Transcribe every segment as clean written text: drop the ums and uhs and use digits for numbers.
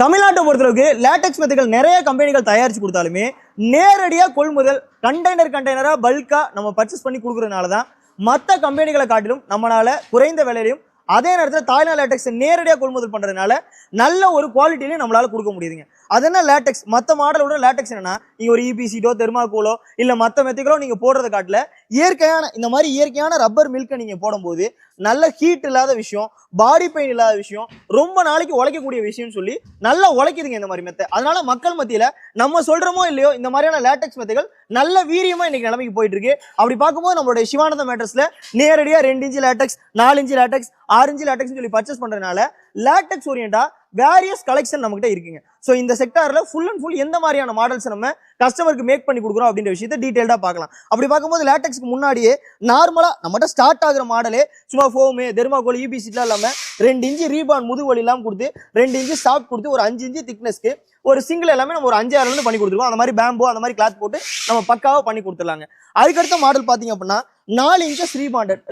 தமிழ்நாட்டை பொறுத்தளவுக்கு லேட்டெக்ஸ் மெத்தைகள் நிறைய கம்பெனிகள் தயாரிச்சு கொடுத்தாலுமே நேரடியாக கொள்முதல் கண்டெய்னரா பல்கா நம்ம பர்ச்சேஸ் பண்ணி கொடுக்கறதுனால தான் மற்ற கம்பெனிகளை காட்டிலும் நம்மளால குறைந்த விலையிலையும் அதே நேரத்தில் தாய்லாந்து லேட்டெக்ஸ் நேரடியாக கொள்முதல் பண்ணுறதுனால நல்ல ஒரு குவாலிட்டிலையும் நம்மளால கொடுக்க முடியுதுங்க. அது என்ன லேட்டெக்ஸ் மற்ற மாடலோட லேட்டெக்ஸ் என்னன்னா நீங்கள் ஒரு இபிசிட்டோ தெர்மாக்கோலோ இல்லை மற்ற மெத்தைகளோ நீங்கள் போடுறத காட்டில் இந்த மாதிரி இயற்கையான ரப்பர் மில்கை நீங்கள் போடும்போது நல்ல ஹீட் இல்லாத விஷயம், பாடி பெயின் இல்லாத விஷயம், ரொம்ப நாளைக்கு உழைக்கக்கூடிய விஷயம்னு சொல்லி நல்லா உழைக்குதுங்க இந்த மாதிரி மெத்தை. அதனால மக்கள் மத்தியில் நம்ம சொல்றோமோ இல்லையோ இந்த மாதிரியான லேட்டெக்ஸ் மெத்தைகள் நல்ல வீரியமா இன்னைக்கு நிலைமைக்கு போயிட்டு இருக்கு. அப்படி பார்க்கும்போது நம்மளுடைய சிவானந்த மேட்டர்ஸ்ல நேரடியாக 2 inch LaTeX, 4 inch LaTeX, 6 inch LaTeX சொல்லி பர்ச்சேஸ் பண்றதுனால லேட்டெக்ஸ் ஓரியண்டா வேரியஸ் கலெக்ஷன் நம்மகிட்ட இருக்குங்க. ஸோ இந்த செக்டார்ல ஃபுல் அண்ட் ஃபுல் எந்த மாதிரியான மாடல்ஸ் நம்ம கஸ்டமருக்கு மேக் பண்ணி கொடுக்குறோம் அப்படின்ற விஷயத்தை டீடைல்டா பார்க்கலாம். அப்படி பார்க்கும்போது லேட்டெக்ஸ்க்கு முன்னாடியே நார்மலா நம்மகிட்ட ஸ்டார்ட் ஆகுற மாடலே சும்மா ஃபோமு தெர்மாகோல் இபிசிட்லாம் இல்லாம 2 இன்ச்சு ரீபான் முதுவலி எல்லாம் கொடுத்து 2 இன்ச்சு சாஃப்ட் கொடுத்து ஒரு 5 இன்ச்சு திக்னஸ்க்கு ஒரு சிங்கிள் எல்லாமே நம்ம ஒரு 5-6 இருந்து பண்ணி கொடுத்துருவோம். அந்த மாதிரி பேம்போ அந்த மாதிரி கிளாத் போட்டு நம்ம பக்காவா பண்ணி கொடுத்துடலாங்க. அதுக்கடுத்த மாடல் பாத்தீங்க அப்படின்னா 4 இன்ச்சஸ்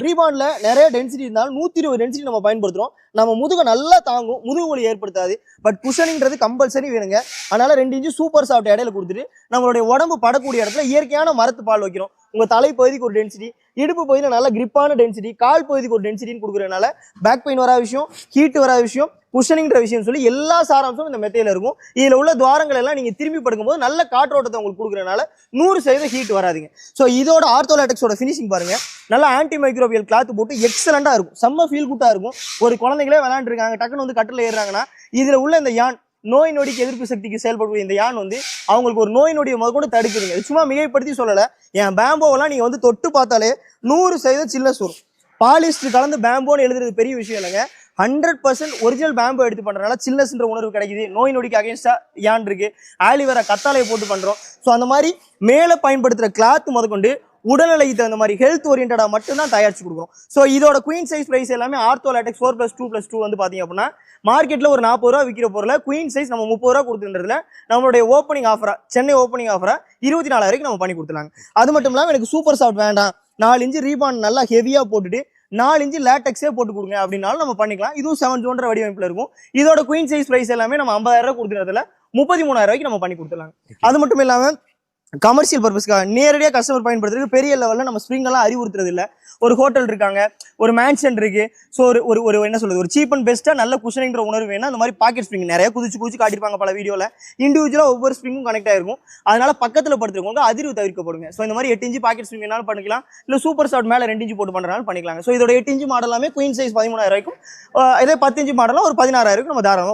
ரீபாண்ட்ல நிறைய டென்சிட்டி இருந்தாலும் 120 டென்சிட்டி நம்ம பயன்படுத்துறோம். நம்ம முதுகை நல்லா தாங்கும், முதுகு வலி ஏற்படுத்தாது. பட் குஷனிங்கிறது கம்பல்சரி வேணுங்க. அதனால 2 இன்ச்சு சூப்பர் சாஃப்ட் இடையில கொடுத்துட்டு நம்மளுடைய உடம்பு படக்கூடிய இடத்துல இயற்கையான மரத்து பால் வைக்கிறோம். உங்க தலைப்பகுதிக்கு ஒரு டென்சிட்டி, இடுப்பு பகுதியில் நல்ல கிரிப்பான டென்சிட்டி, கால் பகுதிக்கு ஒரு டென்சிட்டின்னு கொடுக்குறதுனால பேக் பெயின் வராத விஷயம், ஹீட் வராத விஷயம், குஷனிங்கிற விஷயம் சொல்லி எல்லா சாராம்சமும் இந்த மெத்தையில இருக்கும். இதுல உள்ள துவாரங்கள் எல்லாம் நீங்க திரும்பி படுக்கும்போது நல்ல காற்றோட்டத்தை உங்களுக்கு கொடுக்குறதுனால 100% ஹீட் வராதுங்க. ஸோ இதோட ஆர்த்தோ லேட்டெக்ஸோட ஃபினிஷிங் பாருங்க, நல்லா ஆன்டி மைக்ரோபியல் கிளாத் போட்டு எக்ஸலண்டா இருக்கும், செம்ம ஃபீல் குட்டா இருக்கும். ஒரு குழந்தைங்களே விளையாண்டுருக்காங்க, டக்குன்னு வந்து கட்டில் ஏறுறாங்கன்னா இதுல உள்ள இந்த யான் நோய் நொடிக்கு எதிர்ப்பு சக்திக்கு செயல்படக்கூடிய இந்த யான் வந்து அவங்களுக்கு ஒரு நோய் நொடியை முதற்கொண்டு தடுக்குதுங்க. சும்மா மிகைப்படுத்தி சொல்லலை. என் பேம்போவெல்லாம் நீங்க வந்து தொட்டு பார்த்தாலே 100% சில்னஸ் வரும். பாலிஸ்டர் கலந்து பேம்போன்னு எழுதுறது பெரிய விஷயம் இல்லைங்க. 100% ஒரிஜினல் பேம்போ எடுத்து பண்றதுனால சில்னஸ்ன்ற உணர்வு கிடைக்குது. நோய் நொடிக்கு அகைன்ஸ்டா யான் இருக்கு, ஆலிவேரா கத்தாழையை போட்டு பண்றோம். ஸோ அந்த மாதிரி மேலே பயன்படுத்துற கிளாத் முதற்கொண்டு உடல்நிலைக்கு தகுந்த மாதிரி ஹெல்த் ஓரியன்டா மட்டும்தான் தயாரிச்சு கொடுக்குறோம். ஸோ இதோட குயின் சைஸ் பிரைஸ் எல்லாமே ஆர்த்தோ லேட்டெக்ஸ் 4+2+2 வந்து பாத்தீங்க அப்படின்னா மார்க்கெட்ல ஒரு 40 ரூபா விற்கிற பொருளை குயின் சைஸ் நம்ம 30 ரூபா கொடுத்துன்றதுல நம்மளுடைய ஓப்பனிங் ஆஃபரா, சென்னை ஓப்பனிங் ஆஃபரா 24 வரைக்கும் நம்ம பண்ணி கொடுத்துலாங்க. அது மட்டும் இல்லாமல் எனக்கு சூப்பர் சாஃப்ட் வேண்டாம், 4 இன்ச்சு ரீபான் நல்லா ஹெவியா போட்டுட்டு 4 இன்ச்சு லேட்டெக்ஸே போட்டு கொடுங்க அப்படின்னாலும் நம்ம பண்ணிக்கலாம். இதுவும் 7 ஜோன்ற வடிவமைப்புல இருக்கும். இதோட குயின் சைஸ் பிரைஸ் எல்லாமே நம்ம 50,000 ரூபாய் கொடுத்துறதுல 33,000 ரூபாய்க்கு நம்ம பண்ணி கொடுத்துலாங்க. அது மட்டும் இல்லாம கமர்ஷியல் பர்பஸ்க்காக நேரடியாக கஸ்டமர் பயன்படுத்துறதுக்கு பெரிய லெவலில் நம்ம ஸ்ப்ரிங் எல்லாம் அறிவுறுத்துறது இல்லை. ஒரு ஹோட்டல் இருக்காங்க, ஒரு மேன்ஷன் இருக்கு. ஸோ ஒரு என்ன சொல்றது, ஒரு சீப் அண்ட் பெஸ்ட்டாக நல்ல குஷனிங்கிற உணர்வு வேணும். அந்த மாதிரி பாக்கெட் ஸ்ப்ரிங் நிறைய குதிச்சு காட்டியிருப்பாங்க பல வீடியோவில். இண்டிவிஜுவலாக ஒவ்வொரு ஸ்ப்ரிங்கும் கனெக்ட் ஆயிருக்கும். அதனால பக்கத்தில் படுத்துறவங்க அதிர்வு தவிர்க்கப்படுங்க. ஸோ இந்த மாதிரி 8 இன்ச்சு பாக்கெட் ஸ்ப்ரிங் வேணாலும் பண்ணிக்கலாம், இல்லை சூப்பர் சாஃப்ட் மேலே 2 இன்ச்சு போட்டு பண்ணுறதுனால பண்ணிக்கலாங்க. ஸோ இதோட 8 இன்ச்சு மாடல் எல்லாமே குயின் சைஸ் 13,000 ரூபாய்க்கும், இதே 10 இன்ச்சு மாடலாம் ஒரு 16,000 ரூபாய்க்கு நம்ம தாராளமாக